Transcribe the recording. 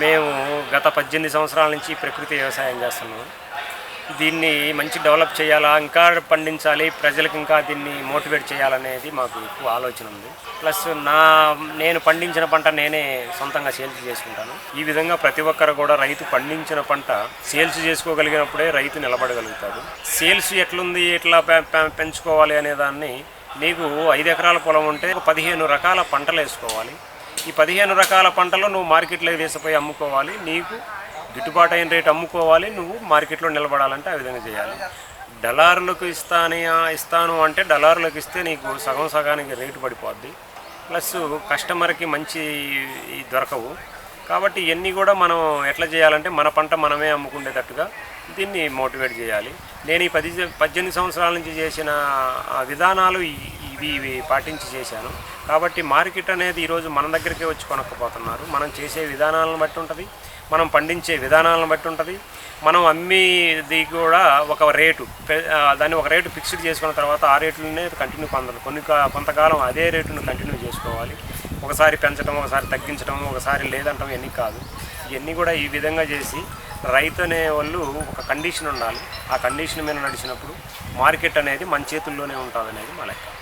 మేము గత 18 సంవత్సరాల నుంచి ప్రకృతి వ్యవసాయం చేస్తున్నాం. దీన్ని మంచి డెవలప్ చేయాలా, ఇంకా పండించాలి, ప్రజలకు ఇంకా దీన్ని మోటివేట్ చేయాలనేది మాకు ఎక్కువ ఆలోచన ఉంది. ప్లస్ నేను పండించిన పంట నేనే సొంతంగా సేల్స్ చేసుకుంటాను. ఈ విధంగా ప్రతి ఒక్కరు కూడా రైతు పండించిన పంట సేల్స్ చేసుకోగలిగినప్పుడే రైతు నిలబడగలుగుతాడు. సేల్స్ ఎట్లుంది, ఎట్లా పెంచుకోవాలి అనే దాన్ని, నీకు 5 ఎకరాల పొలం ఉంటే 15 రకాల పంటలు వేసుకోవాలి. ఈ 15 రకాల పంటలు నువ్వు మార్కెట్లో తీసుకుపోయి అమ్ముకోవాలి. నీకు గిట్టుబాటు అయిన రేటు అమ్ముకోవాలి. నువ్వు మార్కెట్లో నిలబడాలంటే ఆ విధంగా చేయాలి. దళారులకు ఇస్తాను అంటే దళారులకు ఇస్తే నీకు సగం సగానికి రేటు పడిపోద్ది. ప్లస్ కస్టమర్కి మంచి దొరకవు. కాబట్టి ఇవన్నీ కూడా మనం ఎట్లా చేయాలంటే మన పంట మనమే అమ్ముకునేటట్టుగా దీన్ని మోటివేట్ చేయాలి. నేను ఈ 18 సంవత్సరాల నుంచి చేసిన విధానాలు ఇవి పాటించి చేశాను. కాబట్టి మార్కెట్ అనేది ఈరోజు మన దగ్గరికే వచ్చి కొనక్కపోతున్నారు. మనం చేసే విధానాలను బట్టి ఉంటుంది, మనం పండించే విధానాలను బట్టి ఉంటుంది, మనం అమ్మేది కూడా ఒక రేటు, దాన్ని ఒక రేటు ఫిక్స్డ్ చేసుకున్న తర్వాత ఆ రేట్లనే కంటిన్యూ కొంతకాలం అదే రేటును కంటిన్యూ చేసుకోవాలి. ఒకసారి పెంచడం, ఒకసారి తగ్గించడం, ఒకసారి లేదంటాం ఇవన్నీ కాదు. ఇవన్నీ కూడా ఈ విధంగా చేసి రైతు అనే వాళ్ళు ఒక కండిషన్ ఉండాలి. ఆ కండిషన్ మీద నడిచినప్పుడు మార్కెట్ అనేది మన చేతుల్లోనే ఉంటుంది అనేది మా లెక్క.